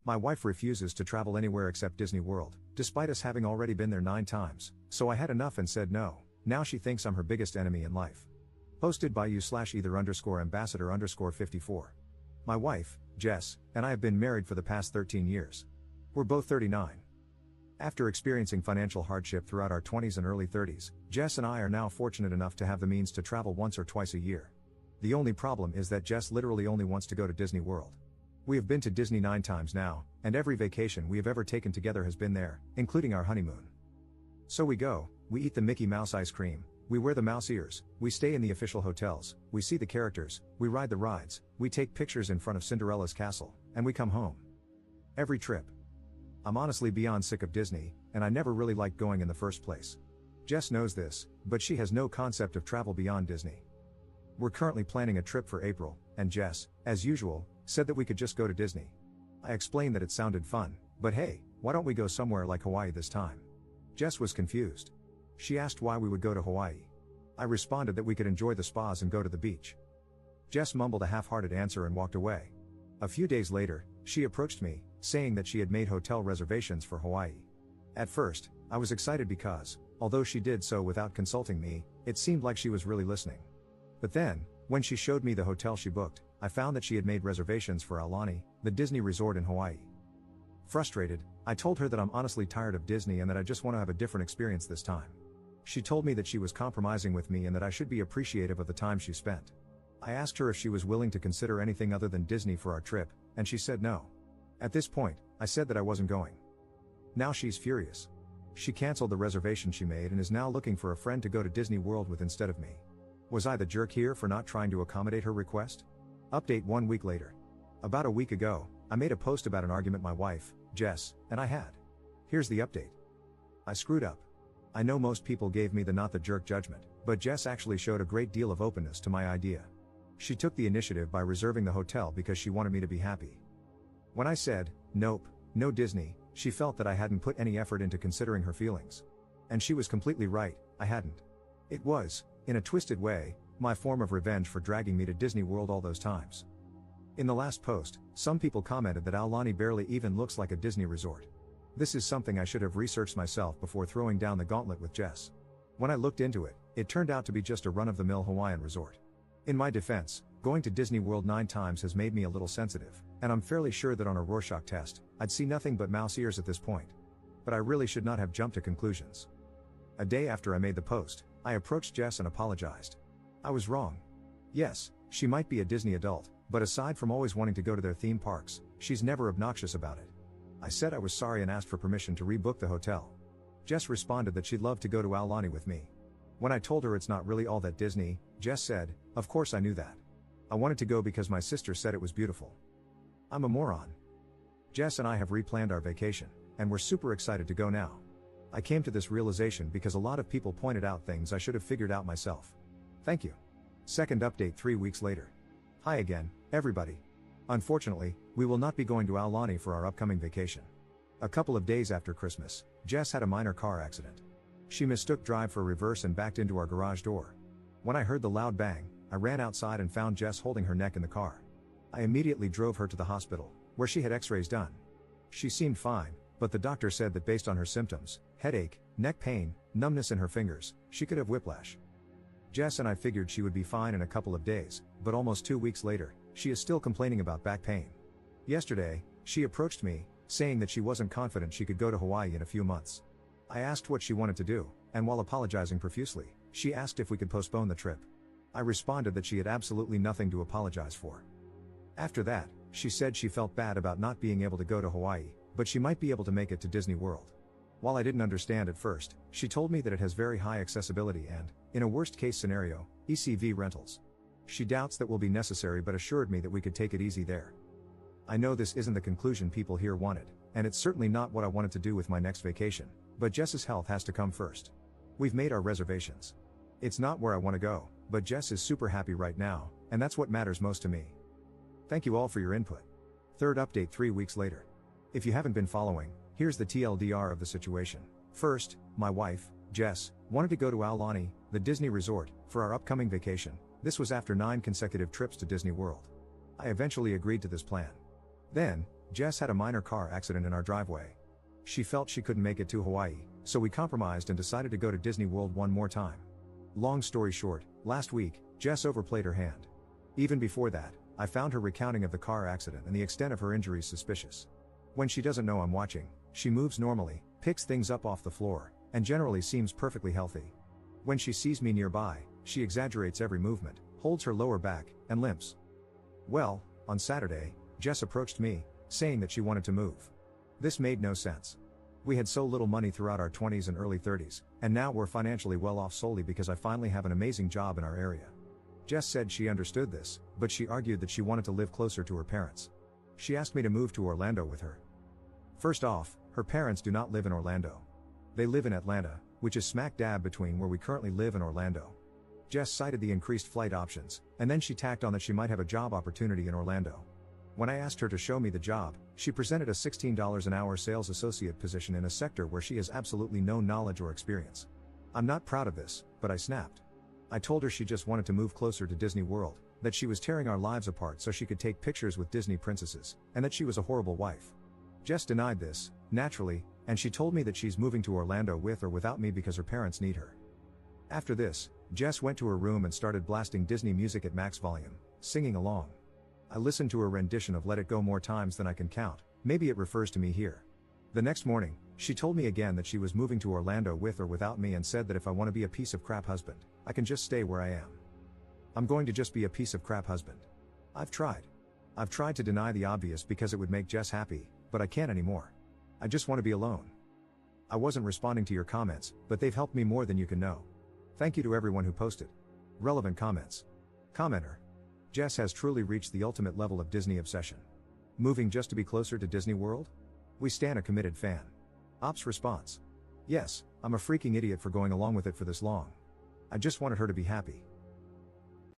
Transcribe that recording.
My wife refuses to travel anywhere except Disney World, despite us having already been there 9 times, so I had enough and said no. Now she thinks I'm her biggest enemy in life. Posted by you/either_ambassador_54. My wife, Jess, and I have been married for the past 13 years. We're both 39. After experiencing financial hardship throughout our 20s and early 30s, Jess and I are now fortunate enough to have the means to travel once or twice a year. The only problem is that Jess literally only wants to go to Disney World. We have been to Disney 9 times now, and every vacation we have ever taken together has been there, including our honeymoon. So we go, we eat the Mickey Mouse ice cream, we wear the mouse ears, we stay in the official hotels, we see the characters, we ride the rides, we take pictures in front of Cinderella's castle, and we come home. Every trip. I'm honestly beyond sick of Disney, and I never really liked going in the first place. Jess knows this, but she has no concept of travel beyond Disney. We're currently planning a trip for April, and Jess, as usual, said that we could just go to Disney. I explained that it sounded fun, but hey, why don't we go somewhere like Hawaii this time? Jess was confused. She asked why we would go to Hawaii. I responded that we could enjoy the spas and go to the beach. Jess mumbled a half-hearted answer and walked away. A few days later, she approached me, saying that she had made hotel reservations for Hawaii. At first, I was excited because, although she did so without consulting me, it seemed like she was really listening. But then, when she showed me the hotel she booked, I found that she had made reservations for Aulani, the Disney resort in Hawaii. Frustrated, I told her that I'm honestly tired of Disney and that I just want to have a different experience this time. She told me that she was compromising with me and that I should be appreciative of the time she spent. I asked her if she was willing to consider anything other than Disney for our trip, and she said no. At this point, I said that I wasn't going. Now she's furious. She canceled the reservation she made and is now looking for a friend to go to Disney World with instead of me. Was I the jerk here for not trying to accommodate her request? Update 1 week later. About a week ago, I made a post about an argument my wife, Jess, and I had. Here's the update. I screwed up. I know most people gave me the not the jerk judgment, but Jess actually showed a great deal of openness to my idea. She took the initiative by reserving the hotel because she wanted me to be happy. When I said, nope, no Disney, she felt that I hadn't put any effort into considering her feelings. And she was completely right, I hadn't. It was, in a twisted way, my form of revenge for dragging me to Disney World all those times. In the last post, some people commented that Aulani barely even looks like a Disney resort. This is something I should have researched myself before throwing down the gauntlet with Jess. When I looked into it, it turned out to be just a run-of-the-mill Hawaiian resort. In my defense, going to Disney World 9 times has made me a little sensitive, and I'm fairly sure that on a Rorschach test, I'd see nothing but mouse ears at this point. But I really should not have jumped to conclusions. A day after I made the post, I approached Jess and apologized. I was wrong. Yes, she might be a Disney adult, but aside from always wanting to go to their theme parks, she's never obnoxious about it. I said I was sorry and asked for permission to rebook the hotel. Jess responded that she'd love to go to Aulani with me. When I told her it's not really all that Disney, Jess said, of course I knew that. I wanted to go because my sister said it was beautiful. I'm a moron. Jess and I have replanned our vacation, and we're super excited to go now. I came to this realization because a lot of people pointed out things I should have figured out myself. Thank you. Second update 3 weeks later. Hi again, everybody. Unfortunately, we will not be going to Aulani for our upcoming vacation. A couple of days after Christmas, Jess had a minor car accident. She mistook drive for reverse and backed into our garage door. When I heard the loud bang, I ran outside and found Jess holding her neck in the car. I immediately drove her to the hospital, where she had x-rays done. She seemed fine, but the doctor said that based on her symptoms, headache, neck pain, numbness in her fingers, she could have whiplash. Jess and I figured she would be fine in a couple of days, but almost 2 weeks later, she is still complaining about back pain. Yesterday, she approached me, saying that she wasn't confident she could go to Hawaii in a few months. I asked what she wanted to do, and while apologizing profusely, she asked if we could postpone the trip. I responded that she had absolutely nothing to apologize for. After that, she said she felt bad about not being able to go to Hawaii, but she might be able to make it to Disney World. While I didn't understand at first, she told me that it has very high accessibility and, in a worst-case scenario, ECV rentals. She doubts that will be necessary but assured me that we could take it easy there. I know this isn't the conclusion people here wanted, and it's certainly not what I wanted to do with my next vacation, but Jess's health has to come first. We've made our reservations. It's not where I want to go, but Jess is super happy right now, and that's what matters most to me. Thank you all for your input. Third update 3 weeks later. If you haven't been following, here's the TLDR of the situation. First, my wife, Jess, wanted to go to Aulani, the Disney resort, for our upcoming vacation. This was after 9 consecutive trips to Disney World. I eventually agreed to this plan. Then, Jess had a minor car accident in our driveway. She felt she couldn't make it to Hawaii, so we compromised and decided to go to Disney World one more time. Long story short, last week, Jess overplayed her hand. Even before that, I found her recounting of the car accident and the extent of her injuries suspicious. When she doesn't know I'm watching, she moves normally, picks things up off the floor, and generally seems perfectly healthy. When she sees me nearby, she exaggerates every movement, holds her lower back, and limps. Well, on Saturday, Jess approached me, saying that she wanted to move. This made no sense. We had so little money throughout our 20s and early 30s, and now we're financially well off solely because I finally have an amazing job in our area. Jess said she understood this, but she argued that she wanted to live closer to her parents. She asked me to move to Orlando with her. First off, her parents do not live in Orlando. They live in Atlanta, which is smack dab between where we currently live and Orlando. Jess cited the increased flight options, and then she tacked on that she might have a job opportunity in Orlando. When I asked her to show me the job, she presented a $16 an hour sales associate position in a sector where she has absolutely no knowledge or experience. I'm not proud of this, but I snapped. I told her she just wanted to move closer to Disney World, that she was tearing our lives apart so she could take pictures with Disney princesses, and that she was a horrible wife. Jess denied this, naturally, and she told me that she's moving to Orlando with or without me because her parents need her. After this, Jess went to her room and started blasting Disney music at max volume, singing along. I listened to her rendition of Let It Go more times than I can count, maybe it refers to me here. The next morning, she told me again that she was moving to Orlando with or without me and said that if I want to be a piece of crap husband, I can just stay where I am. I'm going to just be a piece of crap husband. I've tried to deny the obvious because it would make Jess happy, but I can't anymore. I just want to be alone. I wasn't responding to your comments, but they've helped me more than you can know. Thank you to everyone who posted relevant comments. Commenter: Jess has truly reached the ultimate level of Disney obsession. Moving just to be closer to Disney World? We stan a committed fan. Ops response: yes, I'm a freaking idiot for going along with it for this long. I just wanted her to be happy.